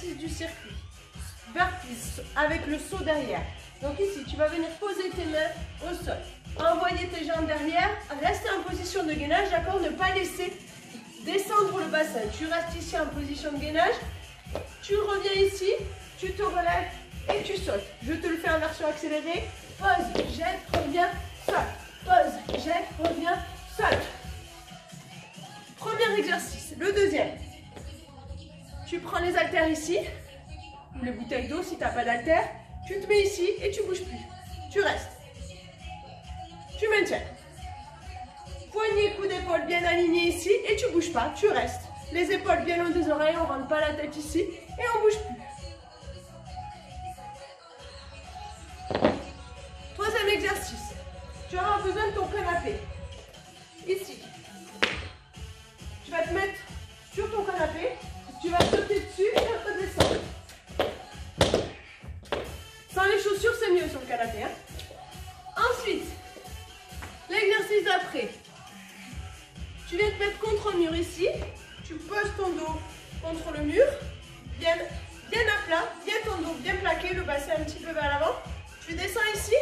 exercice du circuit. Avec le saut derrière. Donc ici, tu vas venir poser tes mains au sol. Envoyer tes jambes derrière. Rester en position de gainage, d'accord? Ne pas laisser descendre le bassin. Tu restes ici en position de gainage. Tu reviens ici, tu te relèves et tu sautes. Je te le fais en version accélérée. Pose, jette, reviens, saute. Pose, jette, reviens, saute. Premier exercice. Le deuxième. Tu prends les haltères ici, ou les bouteilles d'eau si tu n'as pas d'haltères. Tu te mets ici et tu ne bouges plus. Tu restes. Tu maintiens. Poignet, coup d'épaule bien aligné ici et tu ne bouges pas. Tu restes. Les épaules bien loin des oreilles, on ne rentre pas la tête ici et on ne bouge plus. Troisième exercice. Tu auras besoin de ton canapé. Ici. Tu vas te mettre sur ton canapé. Tu vas sauter dessus et redescendre. Sans les chaussures, c'est mieux sur le canapé. Hein. Ensuite, l'exercice d'après. Tu viens te mettre contre un mur ici. Tu poses ton dos contre le mur. Bien à plat, bien ton dos bien plaqué, le bassin un petit peu vers l'avant. Tu descends ici.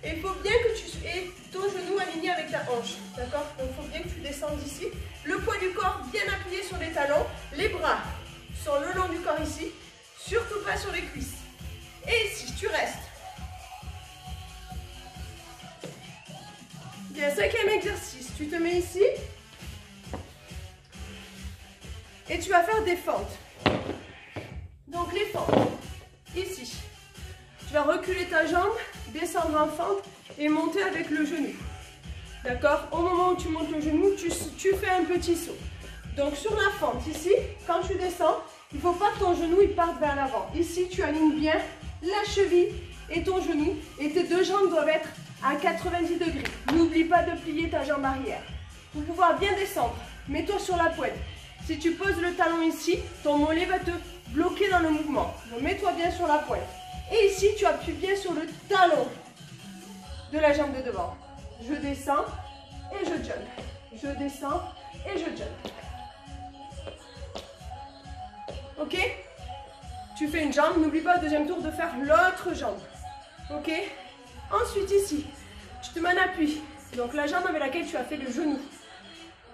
Et il faut bien que tu aies ton genou aligné avec ta hanche. D'accord? Donc il faut bien que tu descendes ici. Le poids du corps bien appuyé sur les talons. Les bras sont le long du corps ici. Surtout pas sur les cuisses. Et ici, tu restes. Bien, cinquième exercice. Tu te mets ici. Et tu vas faire des fentes. Donc les fentes. Ici. Tu vas reculer ta jambe, descendre en fente et monter avec le genou. D'accord? Au moment où tu montes le genou, tu fais un petit saut. Donc sur la fente, ici, quand tu descends, il ne faut pas que ton genou il parte vers l'avant. Ici, tu alignes bien la cheville et ton genou. Et tes deux jambes doivent être à 90 degrés. N'oublie pas de plier ta jambe arrière. Pour pouvoir bien descendre, mets-toi sur la pointe. Si tu poses le talon ici, ton mollet va te bloquer dans le mouvement. Donc mets-toi bien sur la pointe. Et ici, tu appuies bien sur le talon de la jambe de devant. Je descends et je jump. Je descends et je jump. Ok? Tu fais une jambe. N'oublie pas au deuxième tour de faire l'autre jambe. Ok? Ensuite, ici, tu te mets en appui. Donc la jambe avec laquelle tu as fait le genou.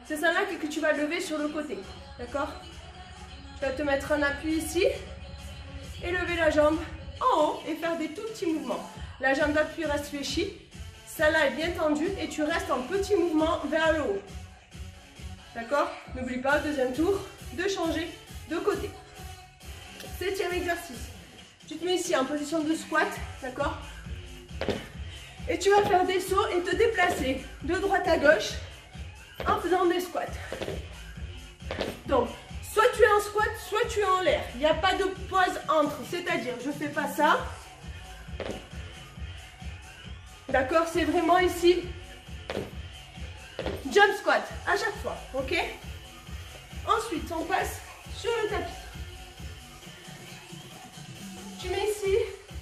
C'est celle-là que tu vas lever sur le côté. D'accord? Tu vas te mettre en appui ici et lever la jambe en haut et faire des tout petits mouvements. La jambe d'appui reste fléchie, celle-là est bien tendue et tu restes en petit mouvement vers le haut. D'accord? N'oublie pas, deuxième tour, de changer de côté. Septième exercice. Tu te mets ici en position de squat, d'accord? Et tu vas faire des sauts et te déplacer de droite à gauche en faisant des squats. Donc, soit tu es en squat, soit tu es en l'air. Il n'y a pas de pause entre. C'est-à-dire, je ne fais pas ça. D'accord? C'est vraiment ici. Jump squat à chaque fois. Ok? Ensuite, on passe sur le tapis. Tu mets ici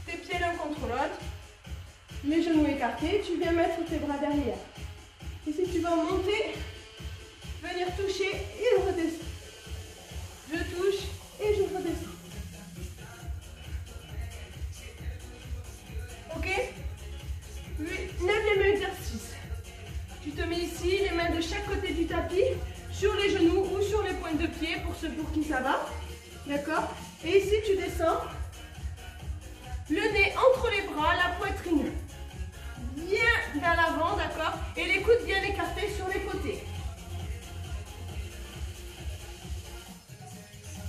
tes pieds l'un contre l'autre. Les genoux écartés. Tu viens mettre tes bras derrière. Ici, tu vas monter, venir toucher et redescendre. Je touche et je redescends. Ok? 9e exercice. Tu te mets ici, les mains de chaque côté du tapis, sur les genoux ou sur les pointes de pied, pour ceux pour qui ça va. D'accord? Et ici, tu descends. Le nez entre les bras, la poitrine bien vers l'avant, d'accord? Et les coudes bien écartés sur les côtés.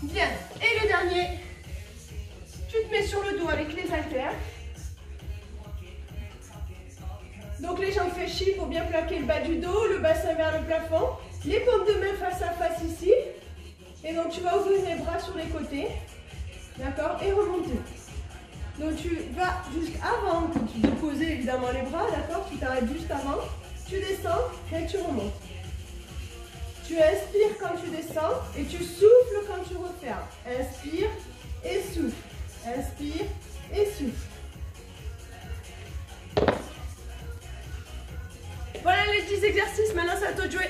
Bien. Et le dernier, tu te mets sur le dos avec les haltères. Donc les jambes fléchies pour bien plaquer le bas du dos, le bassin vers le plafond. Les paumes de main face à face ici. Et donc tu vas ouvrir les bras sur les côtés. D'accord? Et remonter. Donc tu vas jusqu'avant de poser évidemment les bras, d'accord? Tu t'arrêtes juste avant. Tu descends et tu remontes. Tu inspires quand tu descends et tu souffles quand tu refermes. Inspire et souffle. Inspire et souffle. Voilà les 10 exercices. Maintenant c'est à toi de jouer.